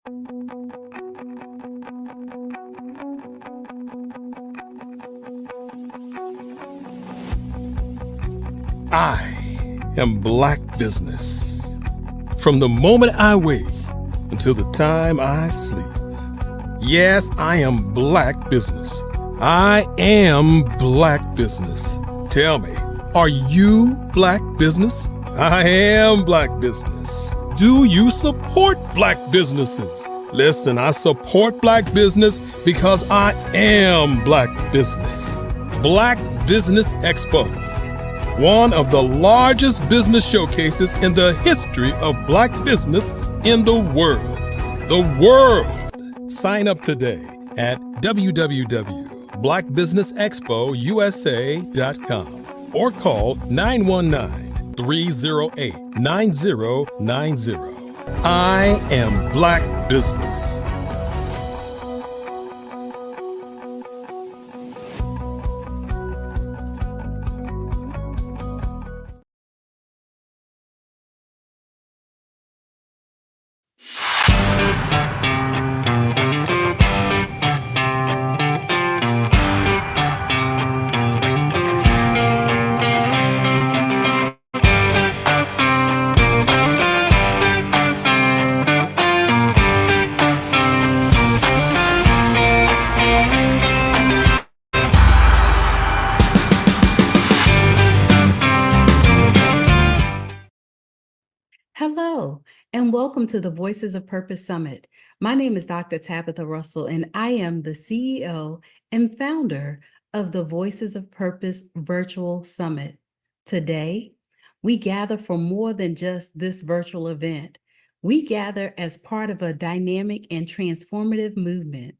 I am Black business. From the moment I wake until the time I sleep. Yes, I am Black business. I am Black business. Tell me, are you Black business? I am Black business. Do you support Black businesses? Listen, I support Black business because I am Black business. Black Business Expo, one of the largest business showcases in the history of Black business in the world. The world! Sign up today at www.blackbusinessexpousa.com or call 919-308-9090. I am Black business. Hello, and welcome to the Voices of Purpose Summit. My name is Dr. Tabitha Russell, and I am the CEO and founder of the Voices of Purpose Virtual Summit. Today, we gather for more than just this virtual event. We gather as part of a dynamic and transformative movement.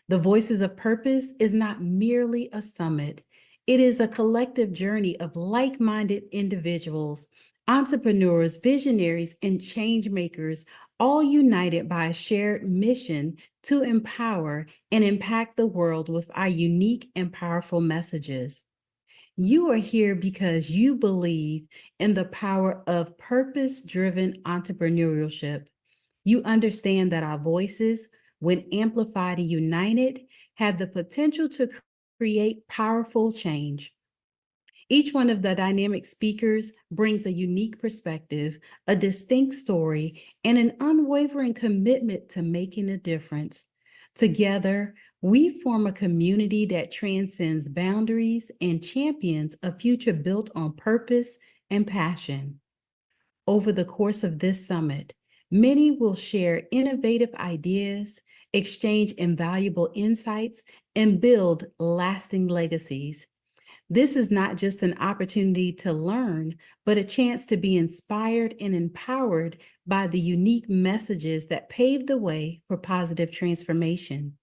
The Voices of Purpose is not merely a summit. It is a collective journey of like-minded individuals, entrepreneurs, visionaries, and change makers, all united by a shared mission to empower and impact the world with our unique and powerful messages. You are here because you believe in the power of purpose-driven entrepreneurship. You understand that our voices, when amplified and united, have the potential to create powerful change. Each one of the dynamic speakers brings a unique perspective, a distinct story, and an unwavering commitment to making a difference. Together, we form a community that transcends boundaries and champions a future built on purpose and passion. Over the course of this summit, many will share innovative ideas, exchange invaluable insights, and build lasting legacies. This is not just an opportunity to learn, but a chance to be inspired and empowered by the unique messages that pave the way for positive transformation.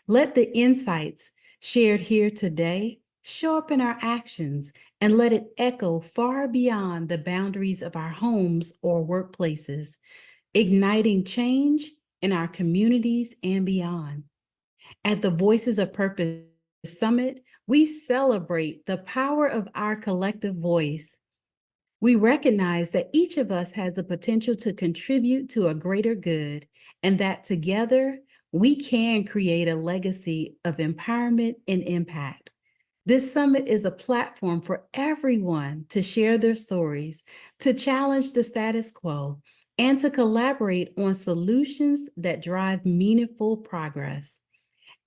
Let the insights shared here today show up in our actions and let it echo far beyond the boundaries of our homes or workplaces, igniting change in our communities and beyond. At the Voices of Purpose Summit, we celebrate the power of our collective voice. We recognize that each of us has the potential to contribute to a greater good, and that together we can create a legacy of empowerment and impact. This summit is a platform for everyone to share their stories, to challenge the status quo, and to collaborate on solutions that drive meaningful progress.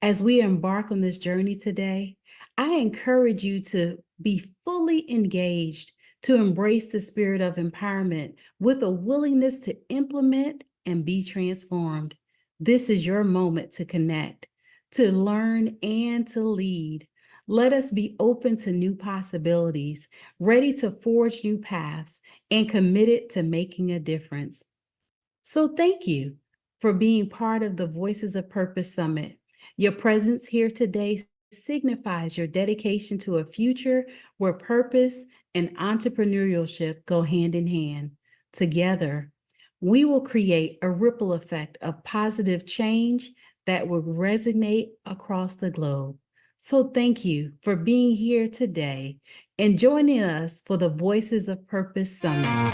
As we embark on this journey today, I encourage you to be fully engaged, to embrace the spirit of empowerment with a willingness to implement and be transformed. This is your moment to connect, to learn, and to lead. Let us be open to new possibilities, ready to forge new paths, and committed to making a difference. So thank you for being part of the Voices of Purpose Summit. Your presence here today signifies your dedication to a future where purpose and entrepreneurship go hand in hand. Together, we will create a ripple effect of positive change that will resonate across the globe. So thank you for being here today and joining us for the Voices of Purpose Summit.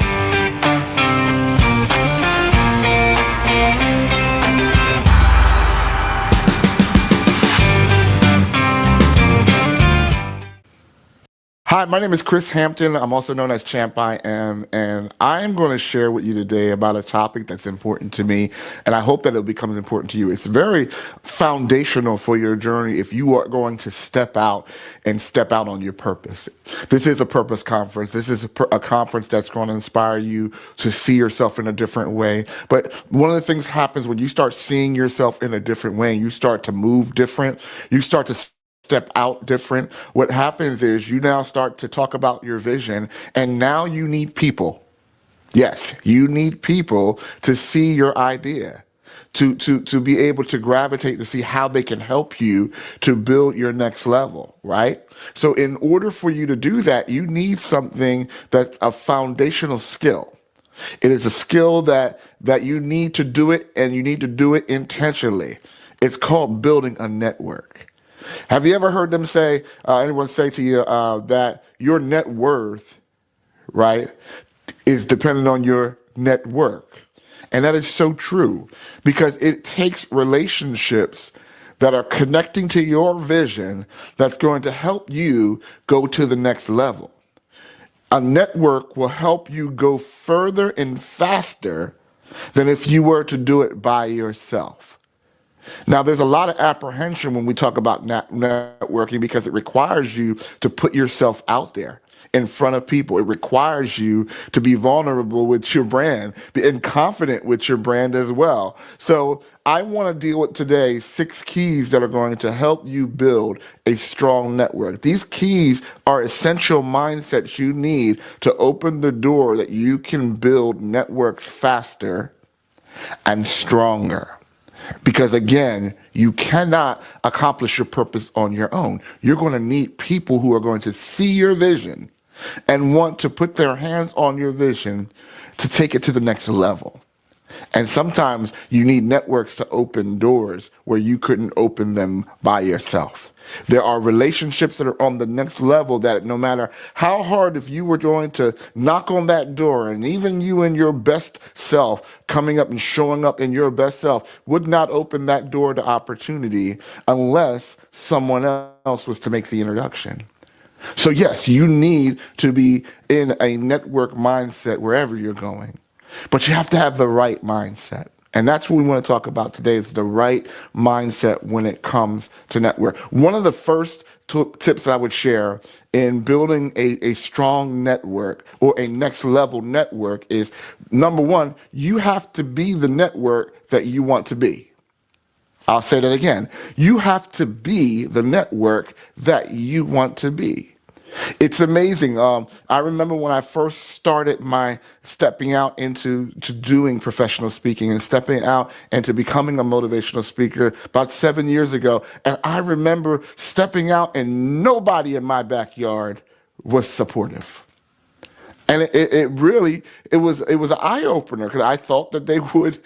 Hi, my name is Chris Hampton. I'm also known as Champ I Am, and I am going to share with you today about a topic that's important to me, and I hope that it'll become important to you. It's very foundational for your journey if you are going to step out and step out on your purpose. This is a purpose conference. This is a conference that's going to inspire you to see yourself in a different way. But one of the things happens when you start seeing yourself in a different way, and you start to move different, you start to step out different. What happens is you now start to talk about your vision, and now you need people. Yes, you need people to see your idea, to be able to gravitate to see how they can help you to build your next level, right? So in order for you to do that, you need something that's a foundational skill. It is a skill that you need to do it, and you need to do it intentionally. It's called building a network. Have you ever heard them say, anyone say to you that your net worth, right, is dependent on your network? And that is so true, because it takes relationships that are connecting to your vision that's going to help you go to the next level. A network will help you go further and faster than if you were to do it by yourself. Now, there's a lot of apprehension when we talk about networking, because it requires you to put yourself out there in front of people. It requires you to be vulnerable with your brand and confident with your brand as well. So I want to deal with today 6 keys that are going to help you build a strong network. These keys are essential mindsets you need to open the door that you can build networks faster and stronger. Because again, you cannot accomplish your purpose on your own. You're going to need people who are going to see your vision and want to put their hands on your vision to take it to the next level. And sometimes you need networks to open doors where you couldn't open them by yourself. There are relationships that are on the next level that no matter how hard, if you were going to knock on that door, and even you in your best self coming up and showing up in your best self would not open that door to opportunity unless someone else was to make the introduction. So yes, you need to be in a network mindset wherever you're going, but you have to have the right mindset. And that's what we want to talk about today, is the right mindset when it comes to network. One of the first tips I would share in building a strong network or a next level network is, number one, you have to be the network that you want to be. I'll say that again. You have to be the network that you want to be. It's amazing. I remember when I first started my stepping out into doing professional speaking and stepping out into becoming a motivational speaker about 7 years ago. And I remember stepping out and nobody in my backyard was supportive. And it was an eye opener, because I thought that they would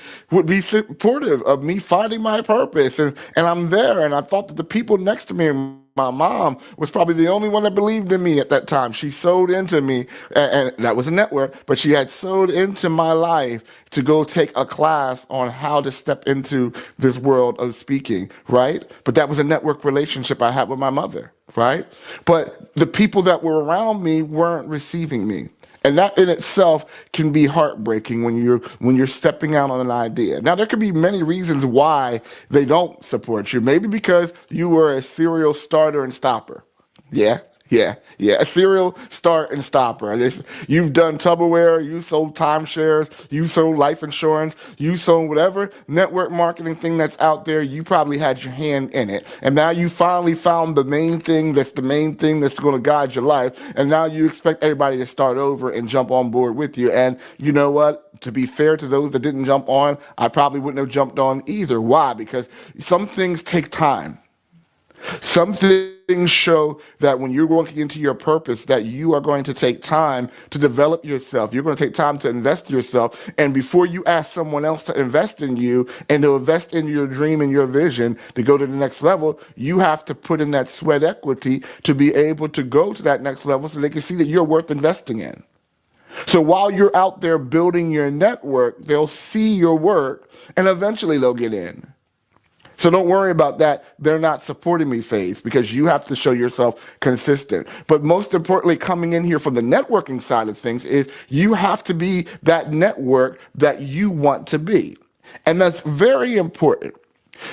be supportive of me finding my purpose, and I'm there, and I thought that the people next to me, my mom was probably the only one that believed in me at that time. She sewed into me, and that was a network, but she had sewed into my life to go take a class on how to step into this world of speaking, right? But that was a network relationship I had with my mother, right? But the people that were around me weren't receiving me. And that in itself can be heartbreaking when you're stepping out on an idea. Now, there could be many reasons why they don't support you. Maybe because you were a serial starter and stopper. Yeah. A serial start and stopper. You've done Tupperware, you sold timeshares, you sold life insurance, you sold whatever network marketing thing that's out there. You probably had your hand in it. And now you finally found the main thing that's going to guide your life. And now you expect everybody to start over and jump on board with you. And you know what? To be fair to those that didn't jump on, I probably wouldn't have jumped on either. Why? Because some things take time. Some things show that when you're working into your purpose, that you are going to take time to develop yourself. You're going to take time to invest in yourself. And before you ask someone else to invest in you and to invest in your dream and your vision to go to the next level, you have to put in that sweat equity to be able to go to that next level so they can see that you're worth investing in. So while you're out there building your network, they'll see your work and eventually they'll get in. So don't worry about that "they're not supporting me" phase, because you have to show yourself consistent. But most importantly, coming in here from the networking side of things, is you have to be that network that you want to be. And that's very important,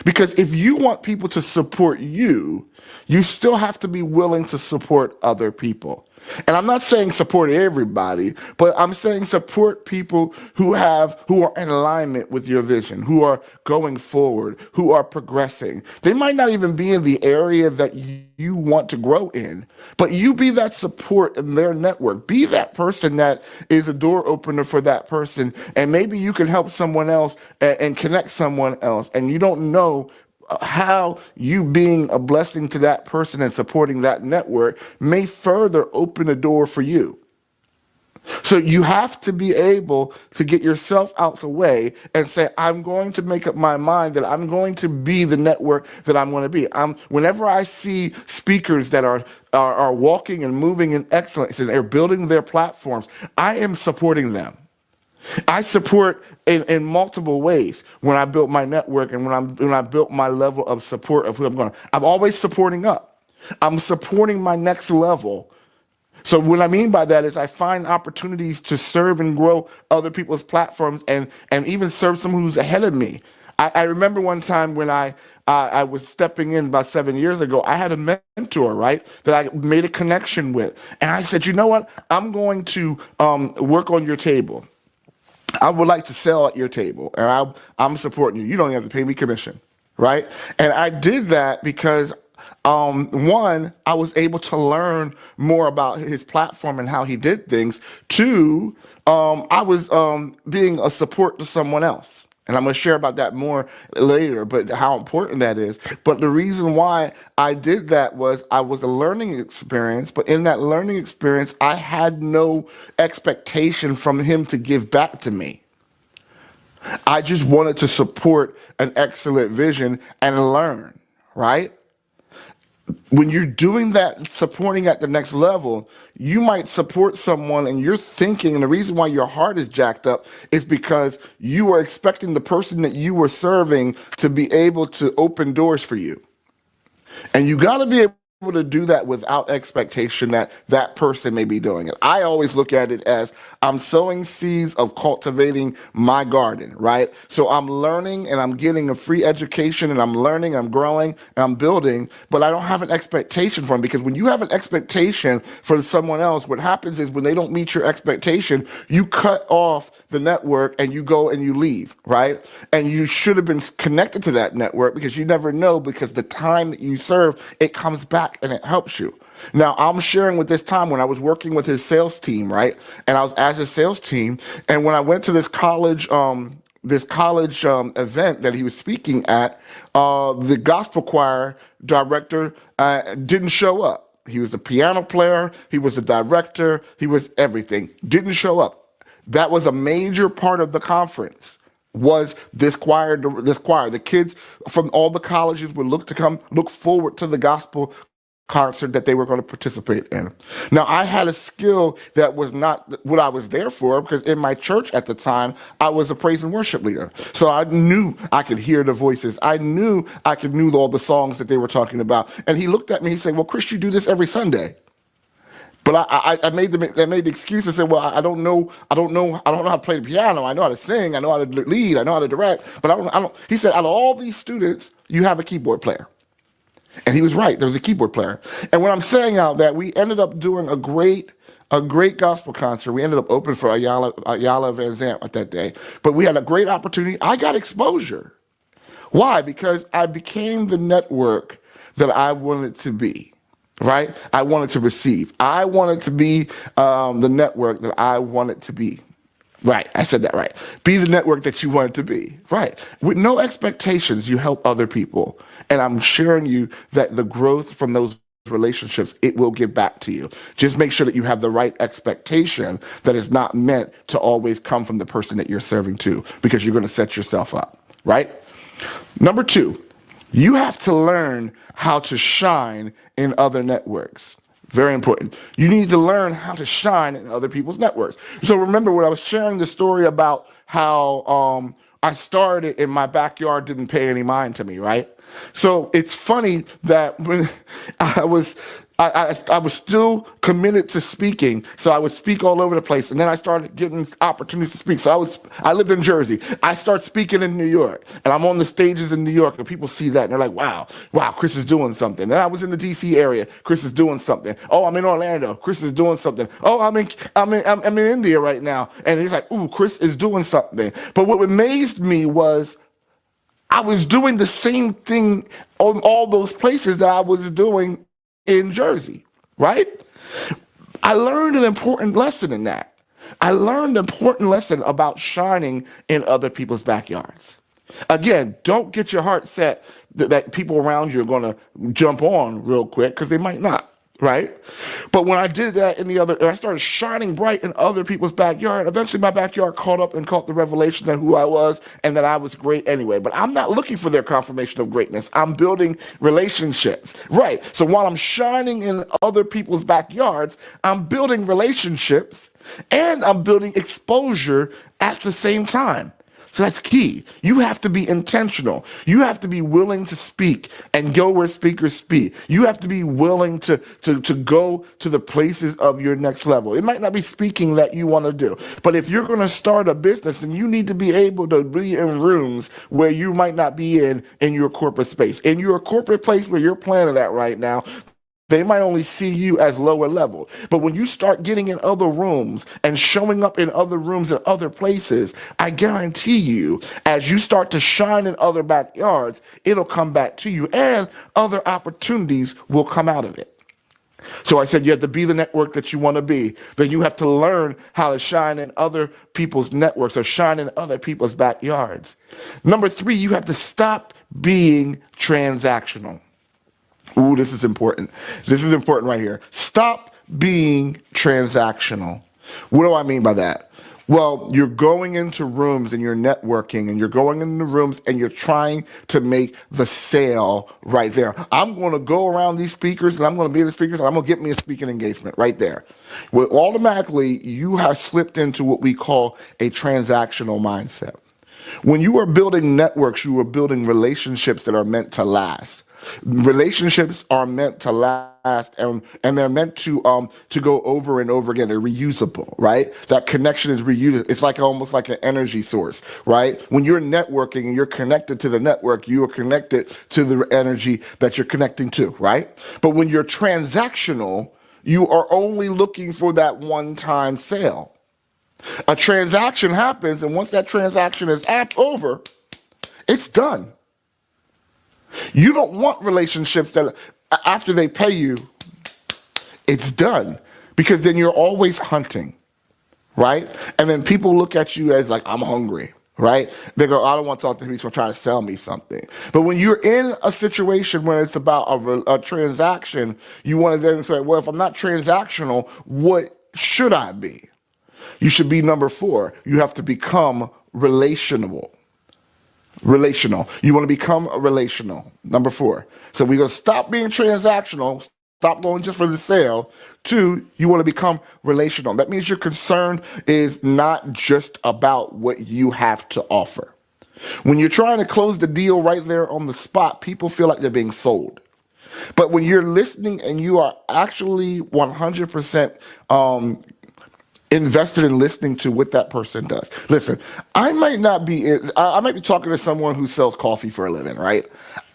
because if you want people to support you, you still have to be willing to support other people. And I'm not saying support everybody, but I'm saying support people who are in alignment with your vision, who are going forward, who are progressing. They might not even be in the area that you want to grow in, but you be that support in their network. Be that person that is a door opener for that person, and maybe you can help someone else and connect someone else, and you don't know how you being a blessing to that person and supporting that network may further open a door for you. So you have to be able to get yourself out the way and say, I'm going to make up my mind that I'm going to be the network that I'm going to be. Whenever I see speakers that are walking and moving in excellence and they're building their platforms, I am supporting them. I support in multiple ways when I built my network and when I built my level of support of who I'm going. I'm always supporting up. I'm supporting my next level. So what I mean by that is I find opportunities to serve and grow other people's platforms and even serve someone who's ahead of me. I remember one time when I was stepping in about 7 years ago, I had a mentor, right, that I made a connection with. And I said, you know what? I'm going to work on your table. I would like to sell at your table, and I'm supporting you. You don't even have to pay me commission, right? And I did that because, one, I was able to learn more about his platform and how he did things. Two, I was being a support to someone else. And I'm going to share about that more later, but how important that is. But the reason why I did that was I was a learning experience, but in that learning experience, I had no expectation from him to give back to me. I just wanted to support an excellent vision and learn, right? When you're doing that, supporting at the next level, you might support someone and you're thinking, and the reason why your heart is jacked up is because you are expecting the person that you were serving to be able to open doors for you. And you got to be able to do that without expectation that that person may be doing it. I always look at it as I'm sowing seeds of cultivating my garden, right? So I'm learning and I'm getting a free education and I'm learning, I'm growing, and I'm building, but I don't have an expectation from them, because when you have an expectation for someone else, what happens is when they don't meet your expectation, you cut off the network and you go and you leave, right? And you should have been connected to that network, because you never know, because the time that you serve, it comes back and it helps you. Now, I'm sharing with this time when I was working with his sales team, right? And I was as his sales team. And when I went to this college event that he was speaking at, the gospel choir director didn't show up. He was a piano player. He was a director. He was everything. Didn't show up. That was a major part of the conference. Was this choir. The kids from all the colleges would look forward to the gospel concert that they were going to participate in. Now, I had a skill that was not what I was there for, because in my church at the time, I was a praise and worship leader. So I knew I could hear the voices. I knew I could knew all the songs that they were talking about. And he looked at me, he said, well, Chris, you do this every Sunday. But I made the excuse and said, well, I don't know how to play the piano. I know how to sing. I know how to lead. I know how to direct. But I don't. He said, out of all these students, you have a keyboard player. And he was right. There was a keyboard player. And when I'm saying out that, we ended up doing a great gospel concert. We ended up opening for Ayala Van Zant at that day. But we had a great opportunity. I got exposure. Why? Because I became the network that I wanted to be. Right? I wanted to receive. I wanted to be the network that I wanted to be. Right. I said that right. Be the network that you wanted to be. Right. With no expectations, you help other people. And I'm sharing you that the growth from those relationships, it will give back to you. Just make sure that you have the right expectation that is not meant to always come from the person that you're serving to, because you're going to set yourself up. Right? Number 2. You have to learn how to shine in other networks. Very important. You need to learn how to shine in other people's networks. So remember when I was sharing the story about how I started in my backyard, didn't pay any mind to me, right? So it's funny that when I was I was still committed to speaking, so I would speak all over the place, and then I started getting opportunities to speak. So I lived in Jersey. I start speaking in New York, and I'm on the stages in New York, and people see that, and they're like, wow, Chris is doing something. And I was in the D.C. area, Chris is doing something. Oh, I'm in Orlando, Chris is doing something. Oh, I'm in India right now, and he's like, ooh, Chris is doing something. But what amazed me was I was doing the same thing on all those places that I was doing in Jersey, right? I learned an important lesson in that. I learned an important lesson about shining in other people's backyards. Again, don't get your heart set that people around you are going to jump on real quick, because they might not. Right? But when I did that I started shining bright in other people's backyard, eventually my backyard caught up and caught the revelation of who I was and that I was great anyway. But I'm not looking for their confirmation of greatness. I'm building relationships. Right. So while I'm shining in other people's backyards, I'm building relationships and I'm building exposure at the same time. So that's key. You have to be intentional. You have to be willing to speak and go where speakers speak. You have to be willing to go to the places of your next level. It might not be speaking that you want to do, but if you're going to start a business, then you need to be able to be in rooms where you might not be in your corporate space. In your corporate place where you're planning at right now, they might only see you as lower level. But when you start getting in other rooms and showing up in other rooms and other places, I guarantee you, as you start to shine in other backyards, it'll come back to you and other opportunities will come out of it. So I said you have to be the network that you want to be. Then you have to learn how to shine in other people's networks or shine in other people's backyards. Number 3, you have to stop being transactional. Ooh, this is important. This is important right here. Stop being transactional. What do I mean by that? Well, you're going into rooms and you're networking and you're going into rooms and you're trying to make the sale right there. I'm going to go around these speakers and I'm going to be the speakers and I'm going to get me a speaking engagement right there. Well, automatically, you have slipped into what we call a transactional mindset. When you are building networks, you are building relationships that are meant to last. Relationships are meant to last, and they're meant to go over and over again. They're reusable, right? That connection is reusable. It's like almost like an energy source, right? When you're networking and you're connected to the network, you are connected to the energy that you're connecting to, right? But when you're transactional, you are only looking for that one-time sale. A transaction happens, and once that transaction is over, it's done. You don't want relationships that after they pay you, it's done. Because then you're always hunting, right? And then people look at you as like, I'm hungry, right? They go, I don't want to talk to people trying to sell me something. But when you're in a situation where it's about a transaction, you want to then say, well, if I'm not transactional, what should I be? You should be number 4. You have to become relational. You want to become relational. Number 4. So we're going to stop being transactional, stop going just for the sale. 2, you want to become relational. That means your concern is not just about what you have to offer. When you're trying to close the deal right there on the spot, people feel like they're being sold. But when you're listening and you are actually 100% invested in listening to what that person does. Listen, I might be talking to someone who sells coffee for a living, right?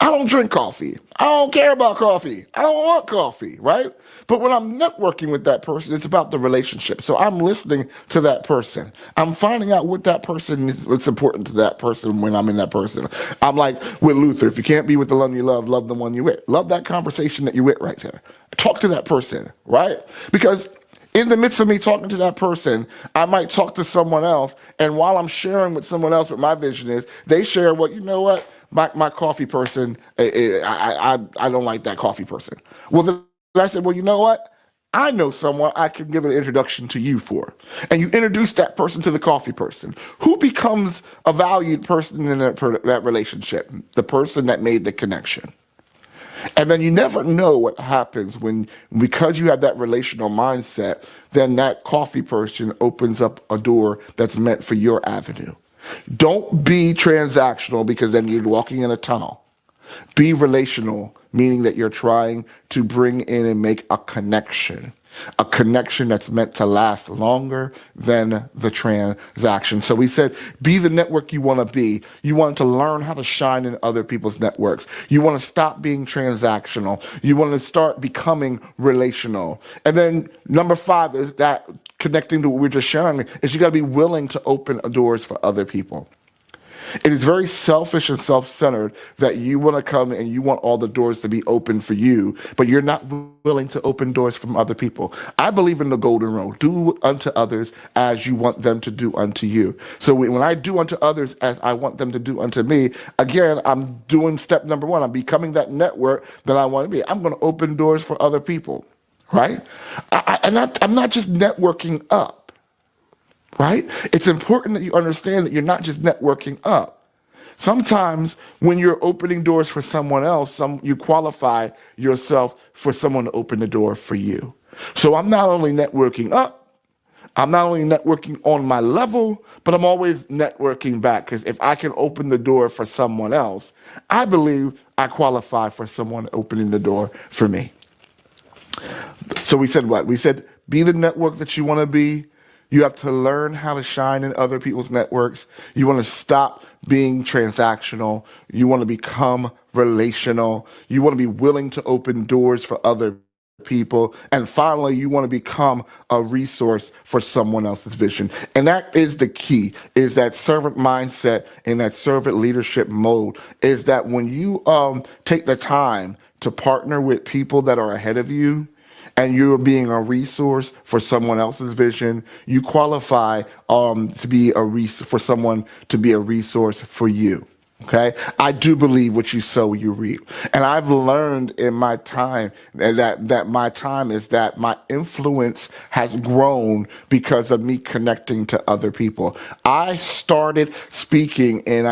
I don't drink coffee. I don't care about coffee. I don't want coffee, right? But when I'm networking with that person, it's about the relationship. So I'm listening to that person. I'm finding out what that person is, what's important to that person when I'm in that person. I'm like with Luther, if you can't be with the one you love the one you with. Love that conversation that you're with right there. Talk to that person, right? Because in the midst of me talking to that person, I might talk to someone else, and while I'm sharing with someone else what my vision is, they share my coffee person, I don't like that coffee person. Well, then I said, well, you know what? I know someone I can give an introduction to you for. And you introduce that person to the coffee person. Who becomes a valued person in that relationship? The person that made the connection. And then you never know what happens when, because you have that relational mindset, then that coffee person opens up a door that's meant for your avenue. Don't be transactional because then you're walking in a tunnel. Be relational, meaning that you're trying to bring in and make a connection that's meant to last longer than the transaction. So we said, be the network you want to be. You want to learn how to shine in other people's networks. You want to stop being transactional. You want to start becoming relational. And then number 5 is that, connecting to what we're just sharing, is you got to be willing to open doors for other people. It is very selfish and self-centered that you want to come and you want all the doors to be open for you, but you're not willing to open doors from other people. I believe in the golden rule: do unto others as you want them to do unto you. So when I do unto others as I want them to do unto me, again, I'm doing step number 1. I'm becoming that network that I want to be. I'm going to open doors for other people, right? I'm not just networking up. Right? It's important that you understand that you're not just networking up. Sometimes when you're opening doors for someone else, you qualify yourself for someone to open the door for you. So I'm not only networking up, I'm not only networking on my level, but I'm always networking back, because if I can open the door for someone else, I believe I qualify for someone opening the door for me. So we said what? We said be the network that you want to be. You have to learn how to shine in other people's networks. You want to stop being transactional. You want to become relational. You want to be willing to open doors for other people. And finally, you want to become a resource for someone else's vision. And that is the key, is that servant mindset and that servant leadership mode, is that when you take the time to partner with people that are ahead of you, and you're being a resource for someone else's vision, you qualify to be for someone to be a resource for you. Okay, I do believe what you sow, you reap, and I've learned in my time that my time is that my influence has grown because of me connecting to other people. I started speaking in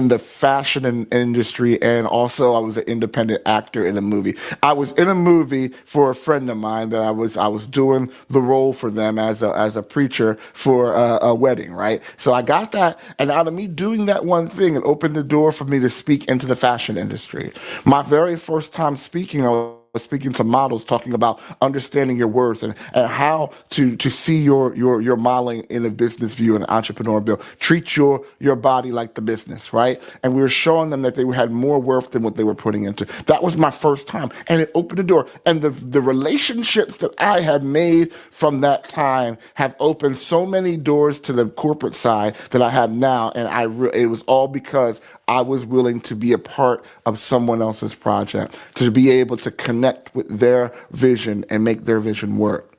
the fashion industry, and also I was an independent actor in a movie. I was in a movie for a friend of mine that I was doing the role for them as a preacher for a wedding, right? So I got that, and out of me doing that one thing, it opened the door for me to speak into the fashion industry. My very first time speaking, I was speaking to models, talking about understanding your worth and how to see your modeling in a business view and entrepreneur view. Treat your body like the business, right? And we were showing them that they had more worth than what they were putting into. That was my first time, and it opened the door. And the relationships that I have made from that time have opened so many doors to the corporate side that I have now. And it was all because I was willing to be a part of someone else's project, to be able to connect with their vision and make their vision work.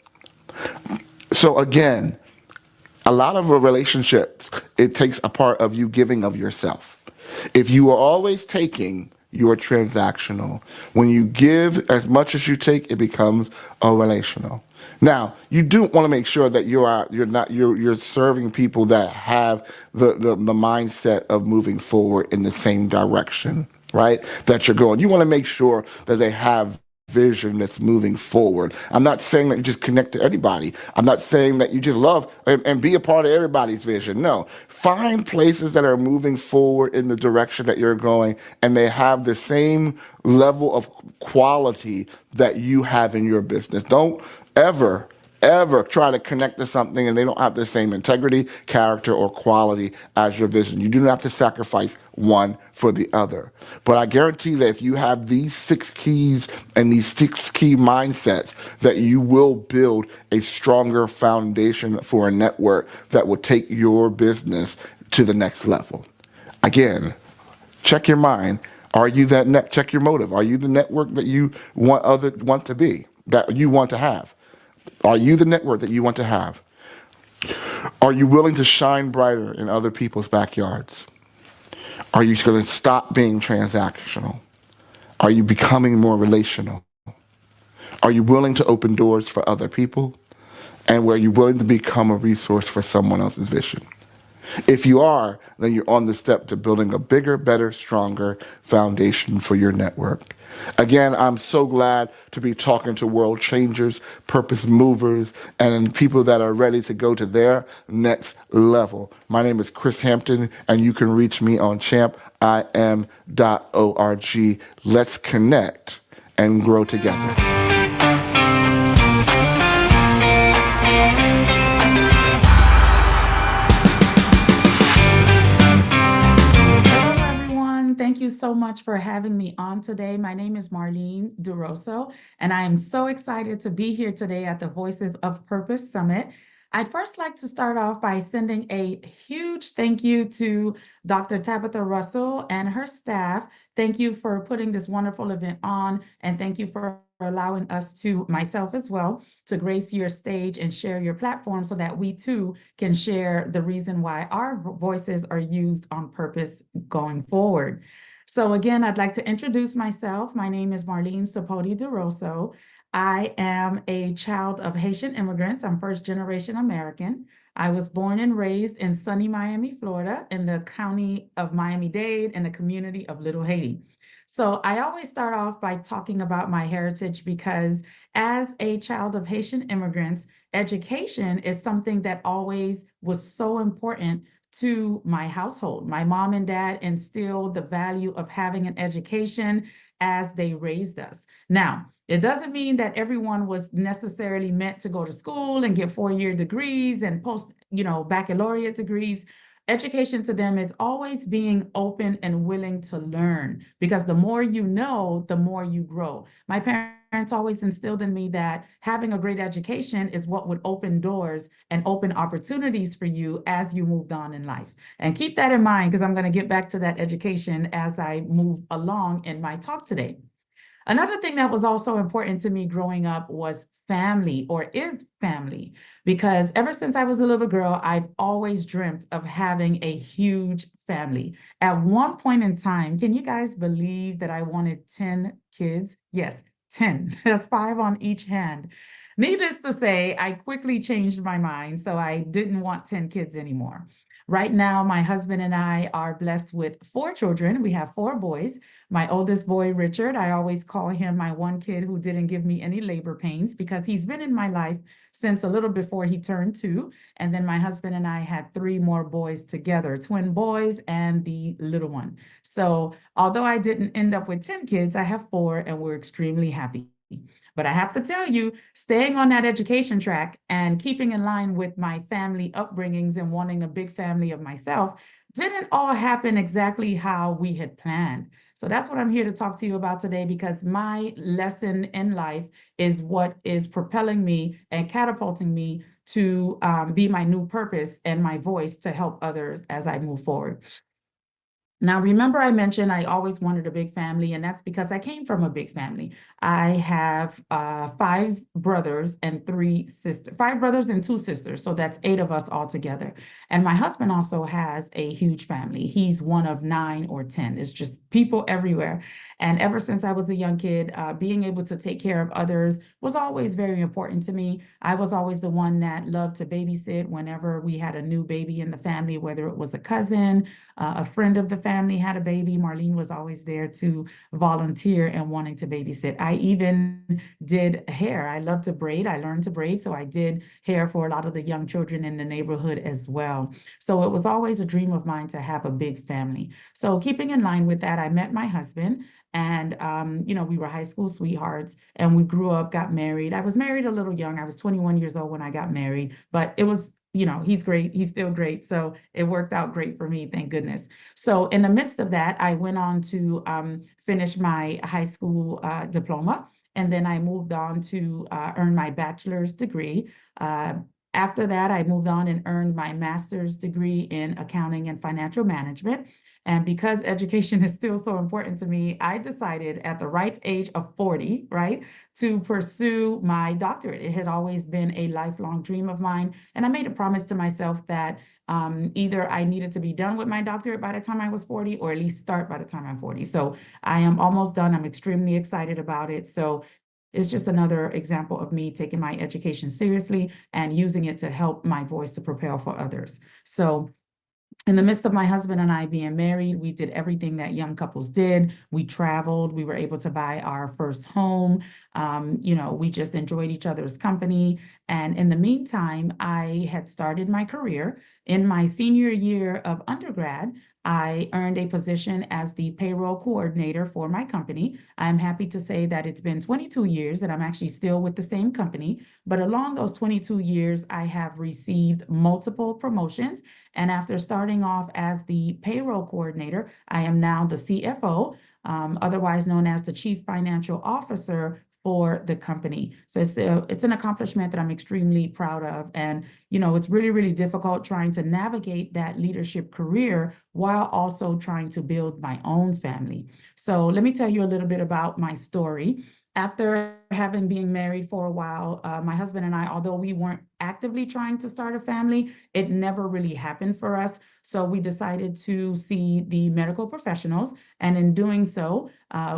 So again, a lot of relationships, it takes a part of you giving of yourself. If you are always taking, you are transactional. When you give as much as you take, it becomes a relational. Now, you do want to make sure that you're serving people that have the mindset of moving forward in the same direction, right? That you're going. You want to make sure that they have vision that's moving forward. I'm not saying that you just connect to anybody. I'm not saying that you just love and be a part of everybody's vision. No. Find places that are moving forward in the direction that you're going, and they have the same level of quality that you have in your business. Don't ever try to connect to something and they don't have the same integrity, character, or quality as your vision. You do not have to sacrifice one for the other. But I guarantee that if you have these 6 keys and these 6 key mindsets, that you will build a stronger foundation for a network that will take your business to the next level. Again, check your mind. Are you that check your motive. Are you the network that you want to be, that you want to have? Are you the network that you want to have? Are you willing to shine brighter in other people's backyards? Are you going to stop being transactional? Are you becoming more relational? Are you willing to open doors for other people? And are you willing to become a resource for someone else's vision? If you are, then you're on the step to building a bigger, better, stronger foundation for your network. Again, I'm so glad to be talking to world changers, purpose movers, and people that are ready to go to their next level. My name is Chris Hampton, and you can reach me on champim.org. Let's connect and grow together. Thank you so much for having me on today. My name is Marlene DeRosso, and I am so excited to be here today at the Voices of Purpose Summit. I'd first like to start off by sending a huge thank you to Dr. Tabitha Russell and her staff. Thank you for putting this wonderful event on, and thank you for allowing us to, myself as well, to grace your stage and share your platform so that we too can share the reason why our voices are used on purpose going forward. So again, I'd like to introduce myself. My name is Marlene Sapodi DeRosso. I am a child of Haitian immigrants. I'm first generation American. I was born and raised in sunny Miami, Florida, in the county of Miami-Dade in the community of Little Haiti. So I always start off by talking about my heritage because as a child of Haitian immigrants, education is something that always was so important to my household. My mom and dad instilled the value of having an education as they raised us. Now, it doesn't mean that everyone was necessarily meant to go to school and get 4-year degrees and baccalaureate degrees. Education to them is always being open and willing to learn because the more you know, the more you grow. My parents always instilled in me that having a great education is what would open doors and open opportunities for you as you moved on in life. And keep that in mind because I'm going to get back to that education as I move along in my talk today. Another thing that was also important to me growing up was family or is family, because ever since I was a little girl, I've always dreamt of having a huge family. At one point in time, can you guys believe that I wanted 10 kids? Yes, 10. That's 5 on each hand. Needless to say, I quickly changed my mind, so I didn't want 10 kids anymore. Right now, my husband and I are blessed with 4 children. We have 4 boys. My oldest boy, Richard, I always call him my one kid who didn't give me any labor pains because he's been in my life since a little before he turned 2. And then my husband and I had 3 more boys together, twin boys and the little one. So although I didn't end up with 10 kids, I have 4 and we're extremely happy. But I have to tell you, staying on that education track and keeping in line with my family upbringings and wanting a big family of myself didn't all happen exactly how we had planned. So that's what I'm here to talk to you about today because my lesson in life is what is propelling me and catapulting me to be my new purpose and my voice to help others as I move forward. Now, remember I mentioned I always wanted a big family, and that's because I came from a big family. I have 5 brothers and 3 sisters, 5 brothers and 2 sisters, so that's 8 of us all together. And my husband also has a huge family. He's one of 9 or 10. It's just people everywhere. And ever since I was a young kid, being able to take care of others was always very important to me. I was always the one that loved to babysit whenever we had a new baby in the family, whether it was a cousin, a friend of the family had a baby. Marlene was always there to volunteer and wanting to babysit. I even did hair. I love to braid. I learned to braid, so I did hair for a lot of the young children in the neighborhood as well. So it was always a dream of mine to have a big family. So keeping in line with that, I met my husband. And, we were high school sweethearts and we grew up, got married. I was married a little young. I was 21 years old when I got married, but it was he's great. He's still great. So it worked out great for me, thank goodness. So in the midst of that, I went on to finish my high school diploma, and then I moved on to earn my bachelor's degree. Uh, After that, I moved on and earned my master's degree in accounting and financial management. And because education is still so important to me, I decided at the ripe age of 40, right, to pursue my doctorate. It had always been a lifelong dream of mine. And I made a promise to myself that either I needed to be done with my doctorate by the time I was 40 or at least start by the time I'm 40. So I am almost done. I'm extremely excited about it. So it's just another example of me taking my education seriously and using it to help my voice to propel for others. So in the midst of my husband and I being married, we did everything that young couples did. We traveled. We were able to buy our first home. We just enjoyed each other's company. And in the meantime, I had started my career. In my senior year of undergrad, I earned a position as the payroll coordinator for my company. I'm happy to say that it's been 22 years that I'm actually still with the same company. But along those 22 years, I have received multiple promotions. And after starting off as the payroll coordinator, I am now the CFO, otherwise known as the Chief Financial Officer for the company. So it's an accomplishment that I'm extremely proud of. And, it's really, really difficult trying to navigate that leadership career while also trying to build my own family. So let me tell you a little bit about my story. After having been married for a while, my husband and I, although we weren't actively trying to start a family, it never really happened for us. So we decided to see the medical professionals. And in doing so,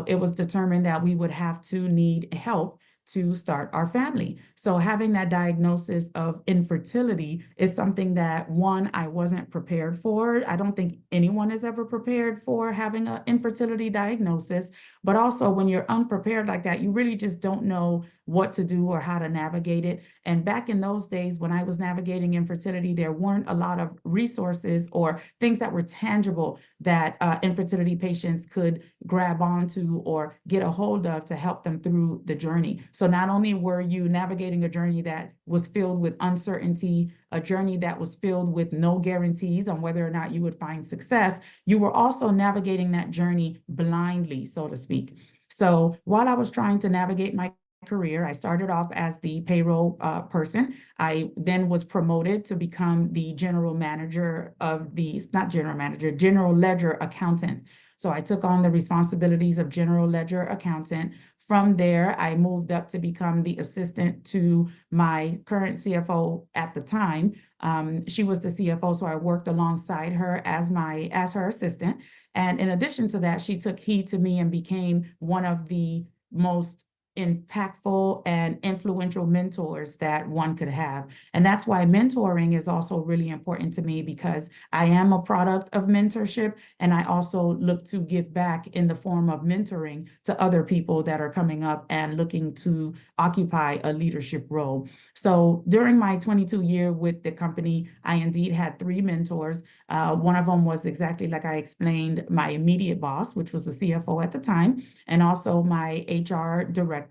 it was determined that we would have to need help to start our family. So having that diagnosis of infertility is something that, one, I wasn't prepared for. I don't think anyone is ever prepared for having an infertility diagnosis. But also, when you're unprepared like that, you really just don't know what to do or how to navigate it. And back in those days, when I was navigating infertility, there weren't a lot of resources or things that were tangible that infertility patients could grab onto or get a hold of to help them through the journey. So not only were you navigating a journey that was filled with uncertainty, a journey that was filled with no guarantees on whether or not you would find success, you were also navigating that journey blindly, so to speak. So while I was trying to navigate my career, I started off as the payroll person. I then was promoted to become the general manager of not general manager, general ledger accountant. So I took on the responsibilities of general ledger accountant. From there, I moved up to become the assistant to my current CFO at the time. She was the CFO, so I worked alongside her as her assistant. And in addition to that, she took heed to me and became one of the most impactful and influential mentors that one could have. And that's why mentoring is also really important to me, because I am a product of mentorship, and I also look to give back in the form of mentoring to other people that are coming up and looking to occupy a leadership role. So during my 22-year with the company, I indeed had 3 mentors. One of them was exactly like I explained, my immediate boss, which was the CFO at the time, and also my HR director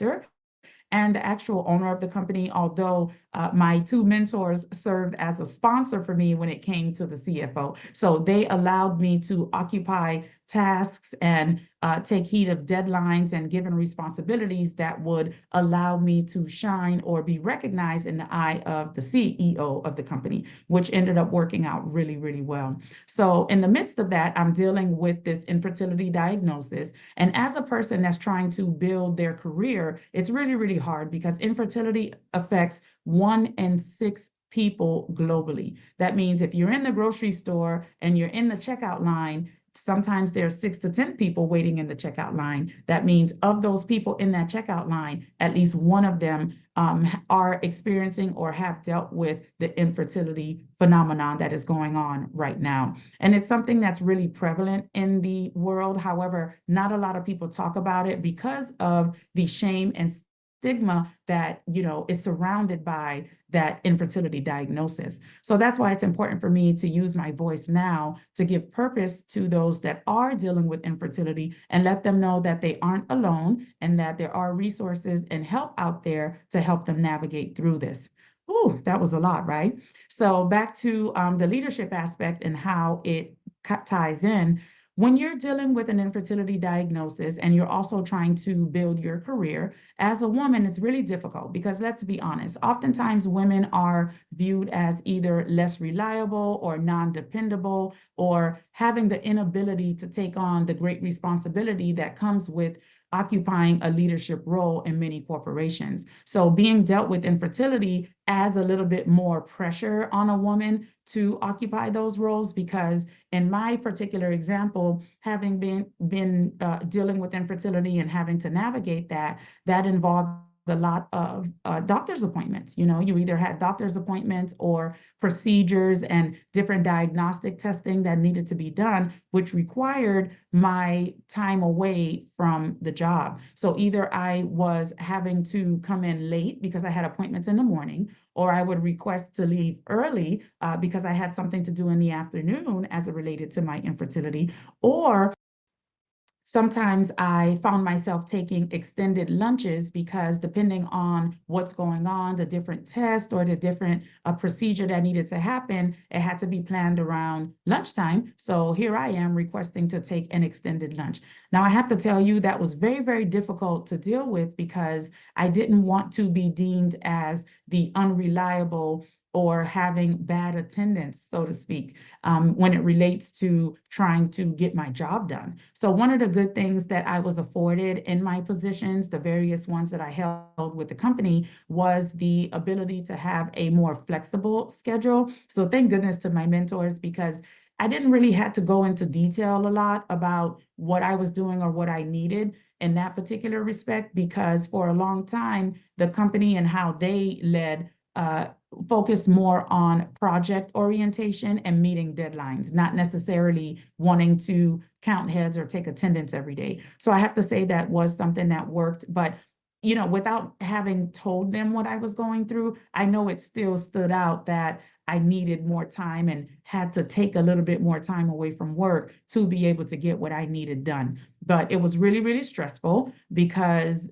and the actual owner of the company, although my 2 mentors served as a sponsor for me when it came to the CFO. So they allowed me to occupy tasks and take heed of deadlines and given responsibilities that would allow me to shine or be recognized in the eye of the CEO of the company, which ended up working out really, really well. So in the midst of that, I'm dealing with this infertility diagnosis. And as a person that's trying to build their career, it's really, really hard, because infertility affects 1 in 6 people globally. That means if you're in the grocery store and you're in the checkout line, sometimes there's 6 to 10 people waiting in the checkout line. That means of those people in that checkout line, at least one of them are experiencing or have dealt with the infertility phenomenon that is going on right now. And it's something that's really prevalent in the world. However, not a lot of people talk about it because of the shame and stigma that is surrounded by that infertility diagnosis. So that's why it's important for me to use my voice now to give purpose to those that are dealing with infertility and let them know that they aren't alone and that there are resources and help out there to help them navigate through this. Ooh, that was a lot, right? So back to the leadership aspect and how it ties in. When you're dealing with an infertility diagnosis and you're also trying to build your career, as a woman, it's really difficult, because let's be honest, oftentimes women are viewed as either less reliable or non-dependable, or having the inability to take on the great responsibility that comes with occupying a leadership role in many corporations. So being dealt with infertility adds a little bit more pressure on a woman to occupy those roles, because in my particular example, having been dealing with infertility and having to navigate that involved a lot of doctor's appointments. You know, you either had doctor's appointments or procedures and different diagnostic testing that needed to be done, which required my time away from the job. So either I was having to come in late because I had appointments in the morning, or I would request to leave early because I had something to do in the afternoon as it related to my infertility, or sometimes I found myself taking extended lunches because depending on what's going on, the different test or the different procedure that needed to happen, it had to be planned around lunchtime. So here I am requesting to take an extended lunch. Now I have to tell you that was very, very difficult to deal with because I didn't want to be deemed as the unreliable or having bad attendance, so to speak, when it relates to trying to get my job done. So one of the good things that I was afforded in my positions, the various ones that I held with the company, was the ability to have a more flexible schedule. So thank goodness to my mentors, because I didn't really have to go into detail a lot about what I was doing or what I needed in that particular respect, because for a long time, the company and how they led focused more on project orientation and meeting deadlines, not necessarily wanting to count heads or take attendance every day. So I have to say that was something that worked, but you know, without having told them what I was going through, I know it still stood out that I needed more time and had to take a little bit more time away from work to be able to get what I needed done. But it was really, really stressful because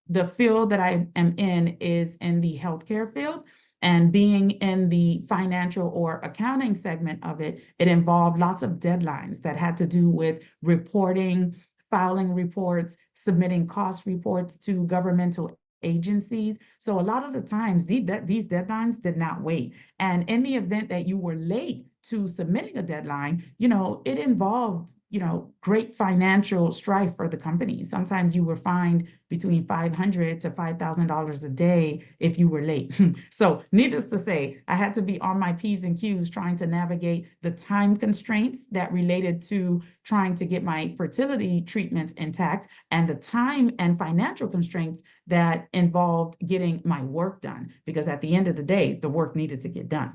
the field that I am in is in the healthcare field. And being in the financial or accounting segment of it, it involved lots of deadlines that had to do with reporting, filing reports, submitting cost reports to governmental agencies. So a lot of the times these deadlines did not wait. And in the event that you were late to submitting a deadline, you know, it involved, you know, great financial strife for the company. Sometimes you were fined between $500 to $5,000 a day if you were late. So needless to say, I had to be on my P's and Q's trying to navigate the time constraints that related to trying to get my fertility treatments intact, and the time and financial constraints that involved getting my work done, because at the end of the day, the work needed to get done.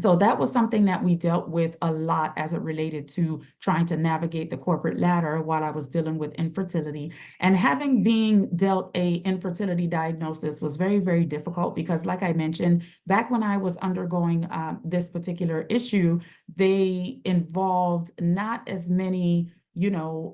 So that was something that we dealt with a lot as it related to trying to navigate the corporate ladder while I was dealing with infertility. And having being dealt a infertility diagnosis was very, very difficult because, like I mentioned, back when I was undergoing this particular issue, they involved not as many, you know,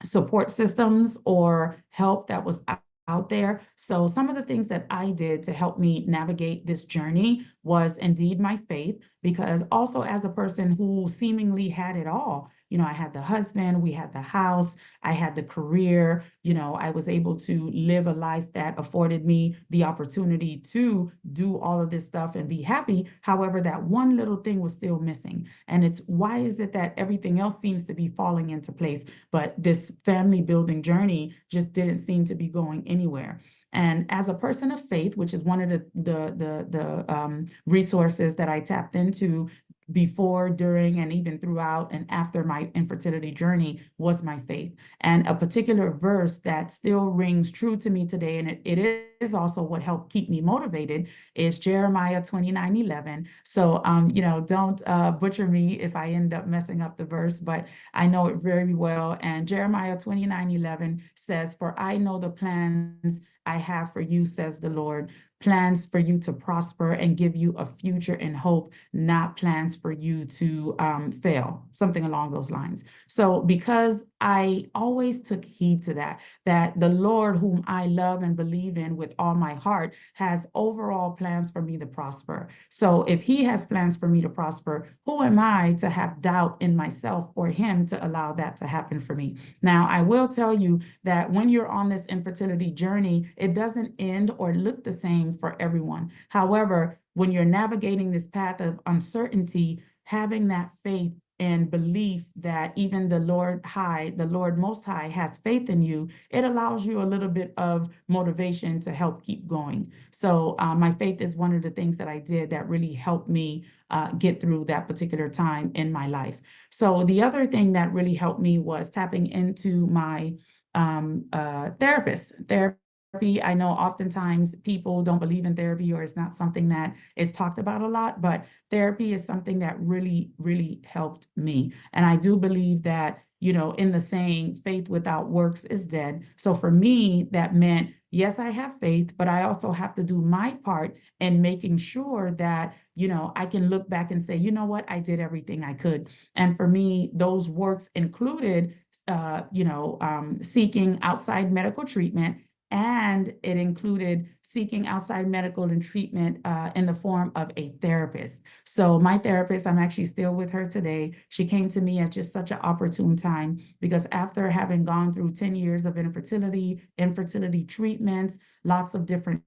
support systems or help that was out there. So some of the things that I did to help me navigate this journey was indeed my faith, because also as a person who seemingly had it all, you know, I had the husband, we had the house, I had the career, you know, I was able to live a life that afforded me the opportunity to do all of this stuff and be happy. However, that one little thing was still missing. And it's, why is it that everything else seems to be falling into place, but this family building journey just didn't seem to be going anywhere? And as a person of faith, which is one of the resources that I tapped into before, during, and even throughout and after my infertility journey, was my faith. And a particular verse that still rings true to me today, and it is also what helped keep me motivated, is Jeremiah 29:11. So, you know, don't butcher me if I end up messing up the verse, but I know it very well. And Jeremiah 29:11 says, "For I know the plans I have for you, says the Lord, plans for you to prosper and give you a future and hope, not plans for you to fail," something along those lines. So because I always took heed to that the Lord, whom I love and believe in with all my heart, has overall plans for me to prosper. So if he has plans for me to prosper, who am I to have doubt in myself or him to allow that to happen for me? Now, I will tell you that when you're on this infertility journey, it doesn't end or look the same for everyone. However, when you're navigating this path of uncertainty, having that faith and belief that even the Lord Most High has faith in you, it allows you a little bit of motivation to help keep going. So my faith is one of the things that I did that really helped me get through that particular time in my life. So the other thing that really helped me was tapping into my therapist. I know oftentimes people don't believe in therapy or it's not something that is talked about a lot, but therapy is something that really, really helped me. And I do believe that, you know, in the saying, faith without works is dead. So for me, that meant, yes, I have faith, but I also have to do my part in making sure that, you know, I can look back and say, you know what, I did everything I could. And for me, those works included seeking outside medical treatment, and it included seeking outside medical and treatment in the form of a therapist. So my therapist, I'm actually still with her today. She came to me at just such an opportune time because after having gone through 10 years of infertility treatments, lots of different